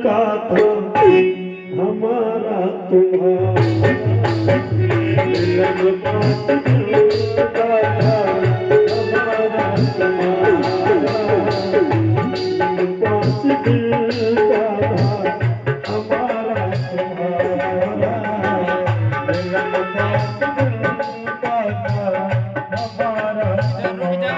का था हमारा तुम्हारा मिलन पास दिल का था हमारा तुम्हारा मिलन पास दिल का था हमारा तुम्हारा मिलन पास दिल का था हमारा तुम्हारा।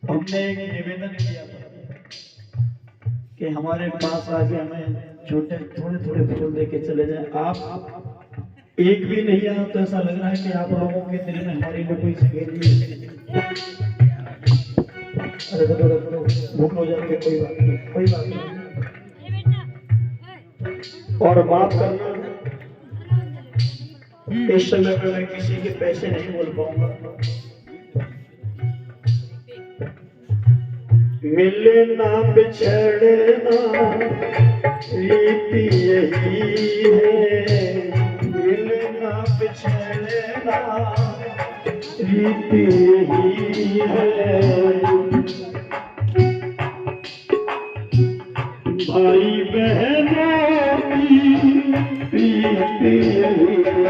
हमने एक निवेदन किया था कि हमारे पास आके हमें छोटे थोड़े थोड़े फूल देके चले जाएं। आप एक भी नहीं आया तो ऐसा लग रहा है कि आप लोगों के दिल में हमारे लिए कोई सहेली है। अरे तो भूख हो जाएगी, कोई बात नहीं, कोई बात नहीं। और बात करना, इस समय पे मैं किसी के पैसे नहीं बोल पाऊंगा। मिलना बिछड़ना रीति यही है, मिलना बिछड़ना रीति यही है। भाई बहनों की रीति यही है,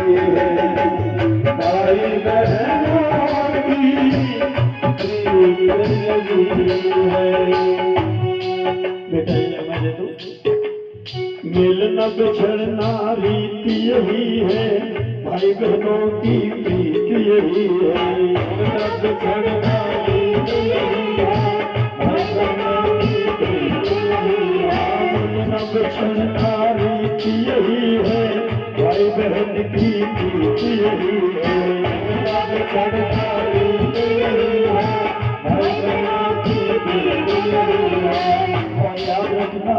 भाई बहनों की बेटा ये मैं दे दूं। मिलना बिछड़ना रीति यही है, भाई बहनों की प्रीति यही है। मिलना बिछड़ना रीति यही है, भाई बहनों की प्रीति यही है। मिलना बिछड़ना रीति यही है, भाई बहन की प्रीति यही है। मिलना बिछड़ना रीति यही है, भाई बहनों की प्रीति यही है। और याद रखना,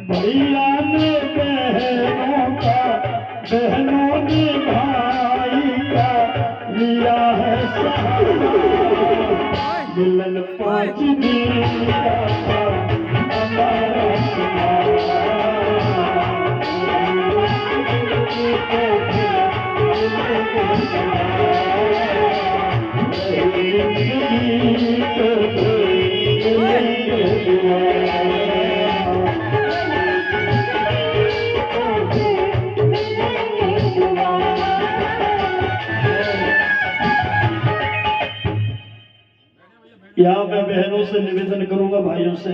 भैया ने बहनों का, बहनों ने भाई का लिया है सहारा। मिलन 5 दिन का था हमारा तुम्हारा। यहाँ मैं बहनों से निवेदन करूंगा, भाइयों से,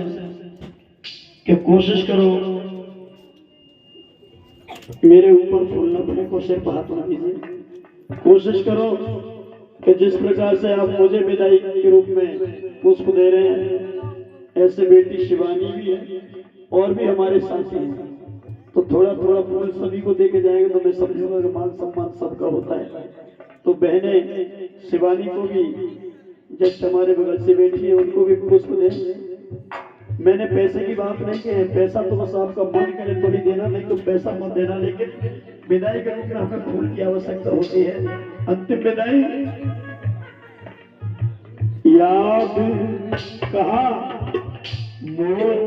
कि कोशिश करो मेरे ऊपर फूल न पड़े, को सिर्फ हाथ न दीजिए। कोशिश करो कि जिस प्रकार से आप मुझे विदाई के रूप में पुष्प दे रहे हैं, ऐसे बेटी शिवानी भी है और भी हमारे साथी हैं, तो थोड़ा थोड़ा फूल सभी को देके जाएंगे तो मैं समझूंगा कि मान सम्मान सबका होता है। तो बहने शिवानी को भी, जब हमारे बगल से बैठी है, उनको भी पुष्प दें। मैंने पैसे की बात नहीं की है, पैसा तो बस आपका मन करे तो ही देना, नहीं तो पैसा मत देना। लेकिन विदाई के रूप में हमें फूल की आवश्यकता होती है। अंतिम विदाई याद कहा मोर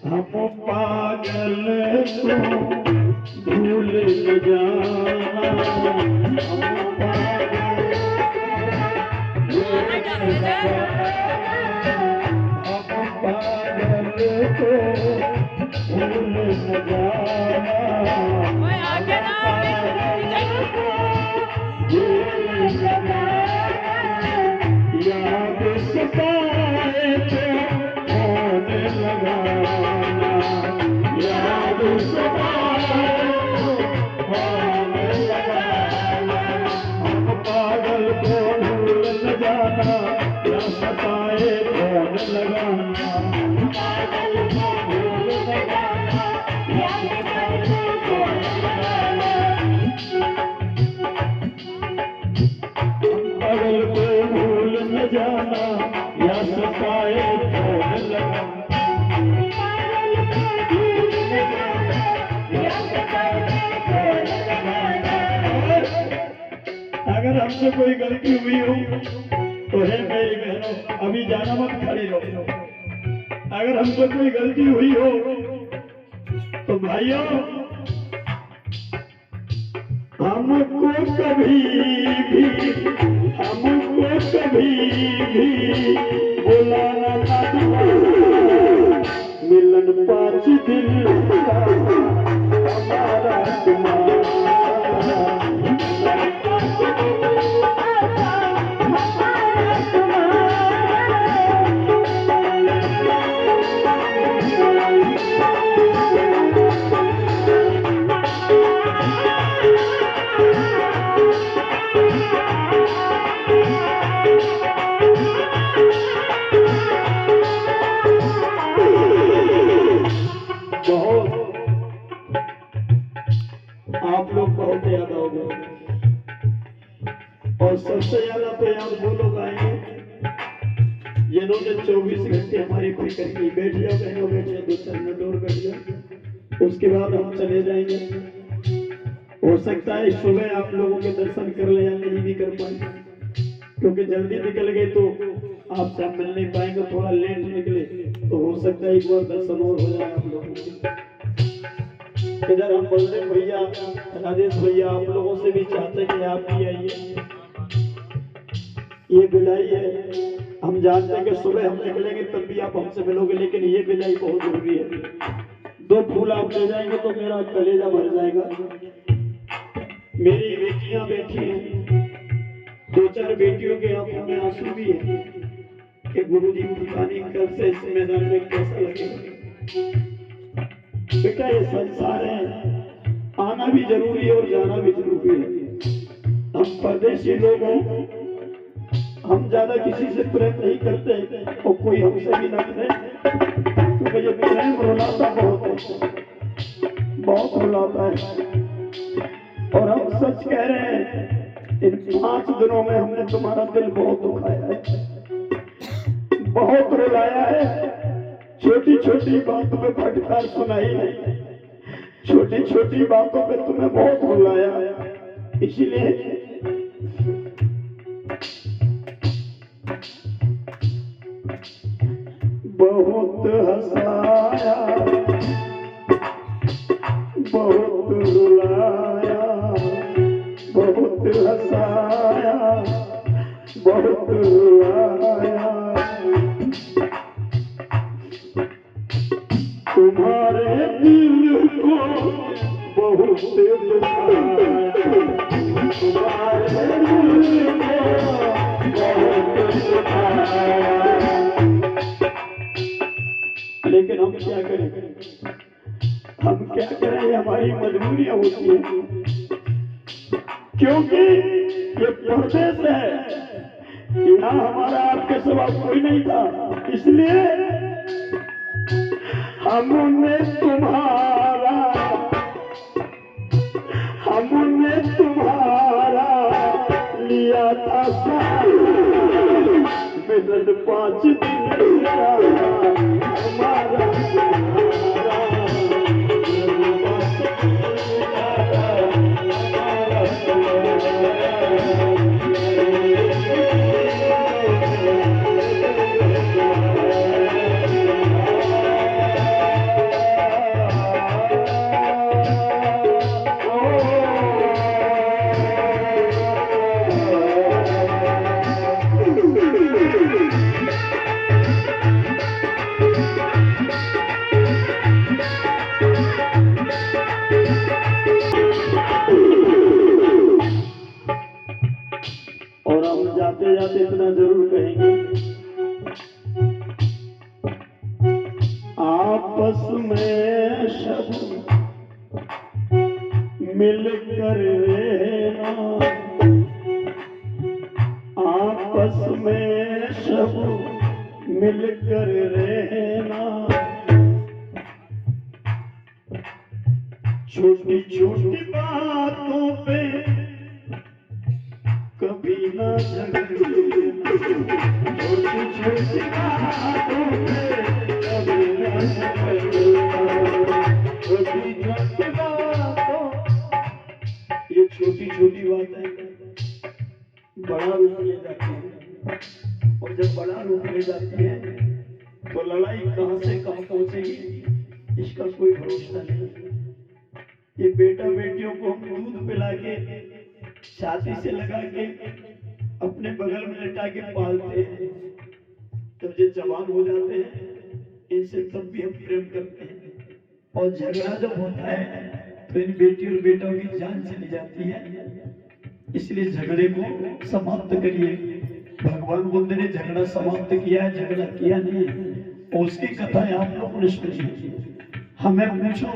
हम पागल को भूल न जाना, हम पागल को भूल न जाना, याद सताए तो फोन लगाना, याद सताए तो फोन लगाना। हम पागल को भूल न जाना, या सताए फोन लगाना। पागल को भूल न जाना, या सताए फोन लगाना। पागल को भूल न जाना, या सताए फोन लगाना। हमसे कोई गलती हुई हो तो है मेरी बहनों, अभी जाना मत, खड़े रहो। अगर हमसे कोई गलती हुई हो तो भाइयों, हमको कभी भी बुलाना ना मिलन 5 दिन हमारा तुम्हारा। आप लोग बहुत याद आओगे और सबसे ज्यादा तो याद वो लोग आएंगे जिन्होंने 24 घंटे हमारी फिक्र की। बैठ जाओ बहनों, बैठ जाओ, 2-4 मिनट और बैठ जाओ, उसके बाद हम चले जाएंगे। हो सकता है सुबह आप लोगों के दर्शन कर ले या नहीं भी कर पाए, क्योंकि जल्दी निकल गए तो आपसे हम मिल नहीं पाएंगे। थोड़ा लेट निकले तो हो सकता है एक बार दर्शन और हो जाए आप लोगों के। इधर हम बलदेव भैया, राजेश भैया, आप लोगों से भी चाहते हैं कि आप भी आइए। ये विदाई है, हम जानते हैं कि सुबह हम निकलेंगे तब भी आप हमसे मिलोगे, लेकिन ये विदाई बहुत जरूरी है। 2 फूल आप ले जाएंगे तो मेरा कलेजा भर जाएगा। मेरी बेटियां बैठी हैं, 2-4 बेटियों के आंखों में आंसू भी है कि गुरुजी पता नहीं कब से इस मैदान में कैसा लगेगा। बेटा ये संसार है, आना भी जरूरी है और जाना भी जरूरी है। हम परदेशी लोग हैं, हम ज्यादा किसी से प्रेम नहीं करते और कोई हमसे भी न करे, क्योंकि ये प्रेम रुलाता बहुत है, बहुत रुलाता है। और हम सच कह रहे हैं, इन 5 दिनों में हमने तुम्हारा दिल बहुत दुखाया है, बहुत रुलाया है। छोटी छोटी बातों पे फटकार सुनाई है, छोटी छोटी बातों पे तुम्हें बहुत रुलाया। इसलिए बहुत हंसाया, बहुत रुलाया, बहुत हंसाया, बहुत रुलाया। तुम्हारे दिल को बहुत दुखाया, तुम्हारे दिल को बहुत दुखाया। लेकिन हम क्या करें, हम क्या करें, हमारी मजबूरियां होती हैं, क्योंकि ये परदेश है, यहाँ हमारा आपके सिवा कोई नहीं था। इसलिए हमने तुम्हारा लिया था साथ, मिलन 5 दिन हमारा जाते जाते इतना जरूर कहेंगे, आपस में सब मिलकर रहना, आपस में सब मिलकर रहना, छोटी छोटी बातों पे कभी ना झगड़ना, छोटी छोटी बातों पे कभी ना झगड़ना, छोटी छोटी बातों, ये छोटी छोटी बातें रूप ले जाती है, और जब बड़ा रूप ले जाती है तो लड़ाई कहां से कहां पहुंचेगी इसका कोई भरोसा नहीं। ये बेटा बेटियों को हम दूध पिला के छाती से लगा के अपने बगल में लेटा के पालते हैं, जब ये जवान हो जाते हैं इनसे तब भी हम प्रेम करते हैं, और झगड़ा जब होता है तो इन बेटी और बेटों की जान चली जाती है। इसलिए झगड़े को समाप्त करिए। भगवान बुद्ध ने झगड़ा समाप्त किया है, झगड़ा किया नहीं, और उसकी कथाएं आप लोगों ने सुनी। हमें पूछो,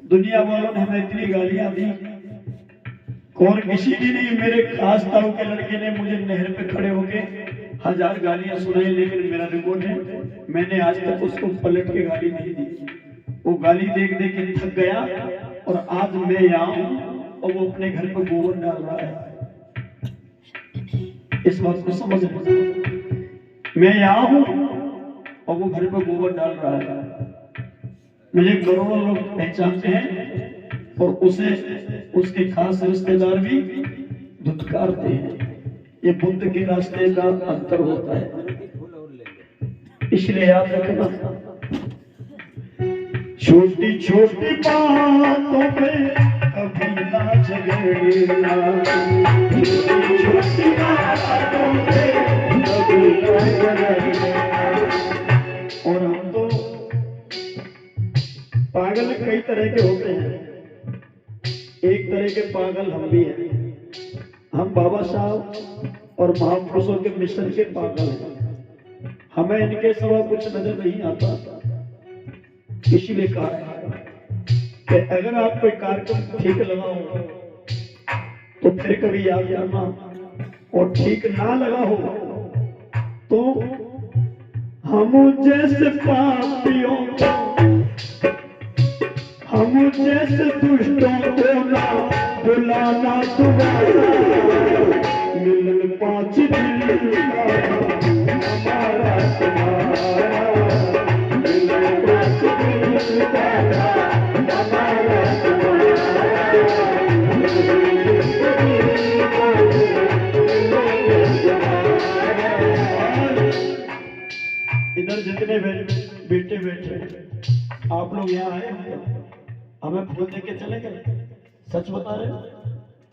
दुनिया वालों ने हमें इतनी गालियां दी, और किसी ने नहीं, मेरे खास ताऊ के लड़के ने मुझे नहर पे खड़े होके 1000 गालियां सुनाई, लेकिन मेरा रिकॉर्ड है मैंने आज तक उसको पलट के गाली नहीं दी। वो गाली देख देख के थक गया, और आज मैं यहाँ हूं और वो अपने घर पर गोबर डाल रहा है। इस बात को समझ लीजिए, मैं यहाँ हूं और वो घर पर गोबर डाल रहा है। मुझे करोड़ों लोग पहचानते हैं और उसे उसके खास रिश्तेदार भी धुतकारते हैं। ये बुद्ध के रास्ते का अंतर होता है, इसलिए याद रखना, छोटी छोटी बातों पे कभी ना झगड़ना, छोटी छोटी बातों पे कभी ना झगड़ना। और हम तो पागल कई तरह के होते हैं, एक तरह के पागल हम भी हैं। हम बाबा साहब और महापुरुषों के मिशन के पागल हैं, हमें इनके सिवा कुछ नजर नहीं आता। इसीलिए कहा कि अगर आप कोई कार्यक्रम ठीक लगा हो तो फिर कभी याद करना, और ठीक ना लगा हो तो हम जैसे पापियों को, हम जैसे दुष्टों को ना बुलाना दोबारा। मिलन 5 दिन का हमारा तुम्हारा, मिलन 5 दिन का हमारा इधर जितने बेटे बैठे आप लोग यहाँ आए, हमें फूल दे के चले गए। सच बता रहे,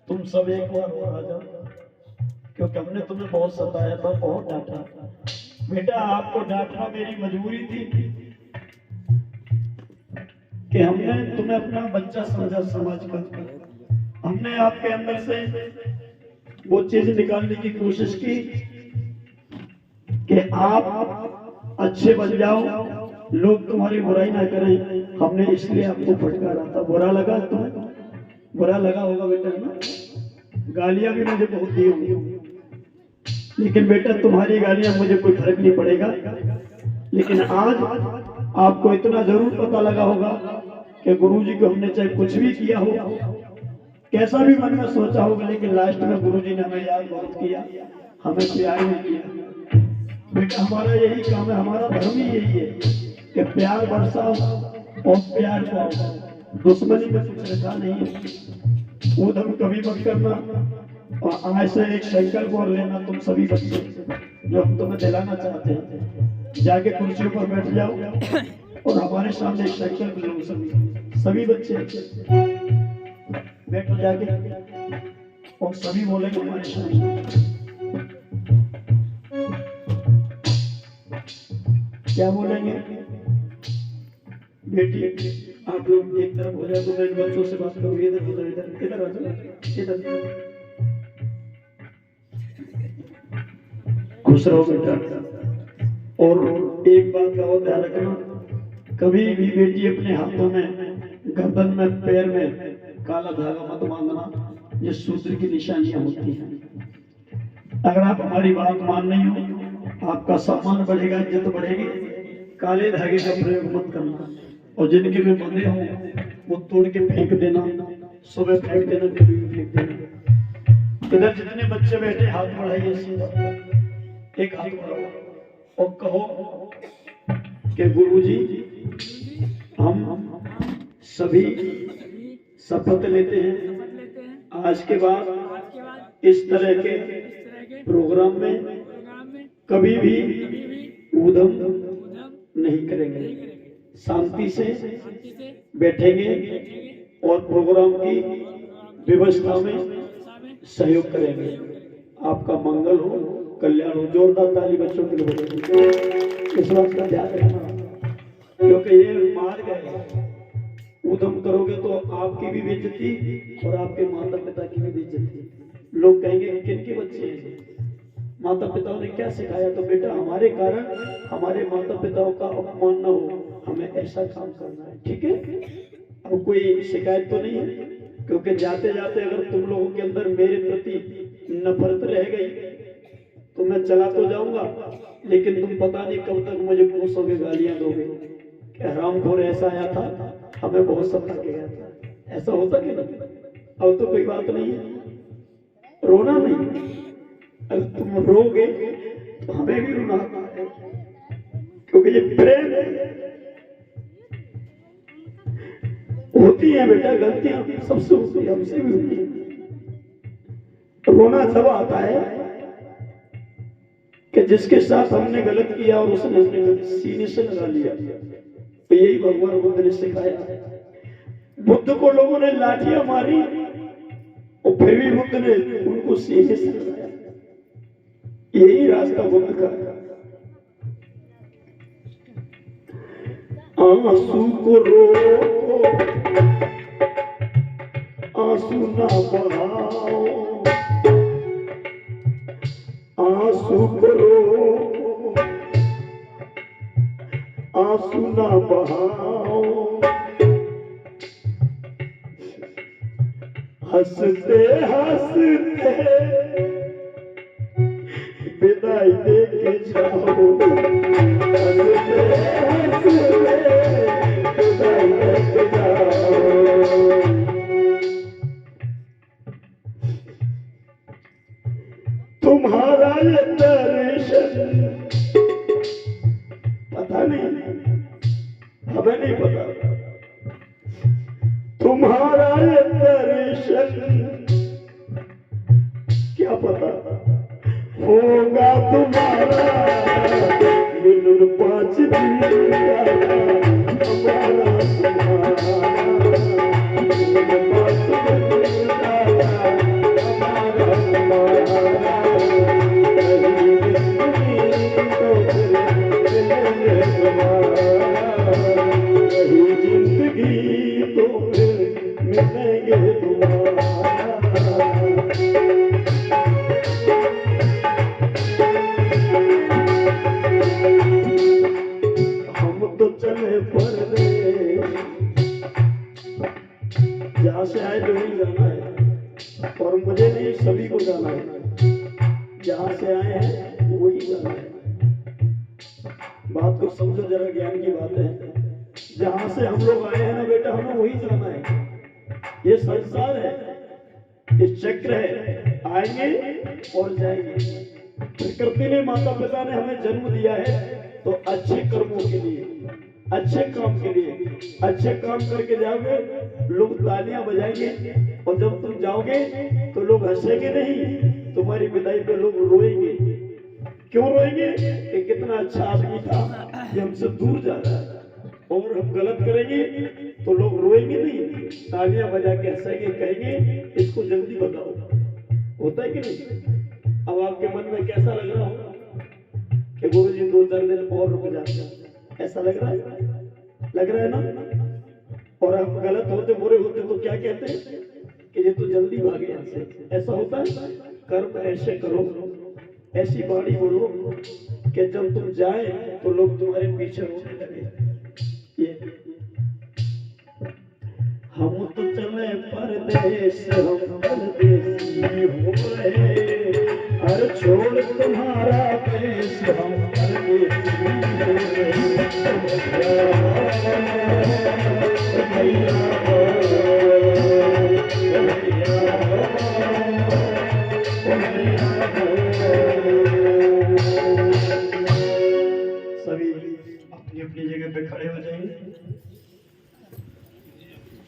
तुम सब एक बार और आ जाओ, क्योंकि हमने तुम्हें बहुत सताया था, बहुत डांटा। बेटा आपको डांटना मेरी मजबूरी थी कि हमने तुम्हें अपना बच्चा समझा, समझ कर हमने आपके अंदर से वो चीज निकालने की कोशिश की कि आप अच्छे बन जाओ, लोग तुम्हारी बुराई ना करें। हमने इसलिए आपको फटकारा था। बुरा लगा तुम्हें? बुरा लगा होगा बेटा ना, गालियां भी मुझे बहुत दी होंगी, लेकिन बेटा तुम्हारी गालियां मुझे कोई फर्क नहीं पड़ेगा। लेकिन आज आपको इतना जरूर पता लगा होगा कि गुरुजी को हमने चाहे कुछ भी किया हो, कैसा भी मन में सोचा होगा, लेकिन लास्ट में गुरुजी ने हमें याद बहुत किया, हमें प्यार नहीं किया। बेटा हमारा यही काम है, हमारा धर्म ही यही है कि प्यार बरसाओ और प्यार पाओ। दुश्मनी में कुछ रखा नहीं है, उधम कभी मत करना। और आज से एक संकल्प और लेना, तुम सभी बच्चे जो हम तुम्हें दिलाना चाहते हैं, जाके कुर्सियों पर बैठ जाओ और हमारे सामने एक संकल्प लो। सभी बच्चे बैठो जाके, और सभी बोलेंगे हमारे सामने। क्या बोलेंगे? बेटी आप लोग एक तरफ हो जाए तो मैं इन बच्चों से बात करूँ। इधर इधर इधर इधर आ जाओ, इधर खुश रहो बेटा। और एक बात का और ध्यान रखना, कभी भी बेटी अपने हाथों में, गर्दन में, पैर में काला धागा मत बांधना, ये शूद्र की निशानियां होती हैं। अगर आप हमारी बात मान नहीं हो, आपका सम्मान बढ़ेगा, इज्जत बढ़ेगी। काले धागे का प्रयोग मत करना, और जिनके में बंधे हो वो तोड़ के फेंक देना, सुबह फेंक देना, कभी भी फेंक देना। इधर जितने बच्चे बैठे हाथ बढ़ाइए, सीधा एक हाथ बढ़ाओ और कहो कि गुरुजी हम सभी शपथ लेते हैं आज के बाद इस तरह के प्रोग्राम में कभी भी ऊधम नहीं करेंगे, शांति से बैठेंगे और प्रोग्राम की व्यवस्था में सहयोग करेंगे। आपका मंगल हो, कल्याण हो। जोरदार ताली बच्चों के लिए बजाइए। इस बात का ध्यान रखना, क्योंकि ये मार्ग है। उद्यम करोगे तो आपकी भी बेइज्जती और आपके माता पिता की भी बेइज्जती। लोग कहेंगे किनके बच्चे हैं, माता पिताओं ने क्या सिखाया? तो बेटा हमारे कारण हमारे माता पिताओं का अपमान न हो, हमें ऐसा काम करना है, ठीक है? अब कोई शिकायत तो नहीं है, क्योंकि जाते जाते अगर तुम लोगों के अंदर मेरे प्रति नफरत रह गई तो मैं चला तो जाऊंगा, लेकिन तुम पता नहीं कब तक मुझे कोसोगे, गालियां दोगे कि हरामखोर ऐसा आया था, हमें बहुत सता के गया था। ऐसा होता कि नहीं? अब तो कोई बात नहीं है, रोना नहीं। अगर तुम रोगे तो हमें भी रोना आता है, क्योंकि ये प्रेम है। होती है बेटा गलतियां, सबसे होती है, हमसे भी होती है। रोना जब आता है कि जिसके साथ हमने गलत किया और उसने अपने सीने से लगा लिया। तो यही भगवान बुद्ध ने सिखाया। बुद्ध को लोगों ने लाठियां मारी और फिर भी बुद्ध ने उनको सीने से लगाया। यही रास्ता बुद्ध का। आंसू को रोको, आंसू ना बहाओ, आंसू को रोको, आंसू ना बहाओ, हंसते हंसते विदाई दे के जाओ, हंसते हंसते विदाई दे के जाओ। तुम्हारा ये दर्शन पता नहीं, हमें नहीं पता। तुम्हारा ये दर्शन क्या पता होगा तुम्हारा मिलन 5 दिन का हमारा जिंदगी तो फिर मिलेंगे तुम्हारा। जहां से आए तो ही जाना है, और मुझे नहीं सभी को जाना है। जहां से आए हैं वही जाना है। बात को समझो जरा, ज्ञान की बात है। जहां से हम लोग आए हैं ना बेटा, हमें वही जाना है। ये संसार है, ये चक्र है, आएंगे और जाएंगे। प्रकृति ने, माता पिता ने हमें जन्म दिया है तो अच्छे कर्मों के लिए, अच्छे काम के लिए। अच्छे काम करके जाओगे, लोग तालियां बजाएंगे, और जब तुम जाओगे तो लोग हंसेंगे नहीं, तुम्हारी विदाई पे लोग रोएंगे। क्यों रोएंगे? कि कितना अच्छा आदमी था, ये हमसे दूर जा रहा है। और हम गलत करेंगे तो लोग रोएंगे नहीं, तालियां बजा के हंसेंगे, कहेंगे इसको जल्दी बताओ। होता है कि नहीं? अब आपके मन में कैसा लग रहा होगा कि गुरुजी 2-4 दिन और रुक जाते, ऐसा लग रहा है? लग रहा है ना? और आप गलत होते, बुरे होते तो क्या कहते हैं कि ये तो जल्दी भागे यहाँ से। ऐसा होता है? कर्म ऐसे करो, ऐसी वाणी बोलो कि जब तुम जाए तो लोग तुम्हारे पीछे रोने लगे। ये हम तो चले परदेश, हम परदेसी हो गए, हर छोड़ तुम्हारा देश, हम परदेसी हो गए। सभी अपनी अपनी जगह पे खड़े हो जाएंगे।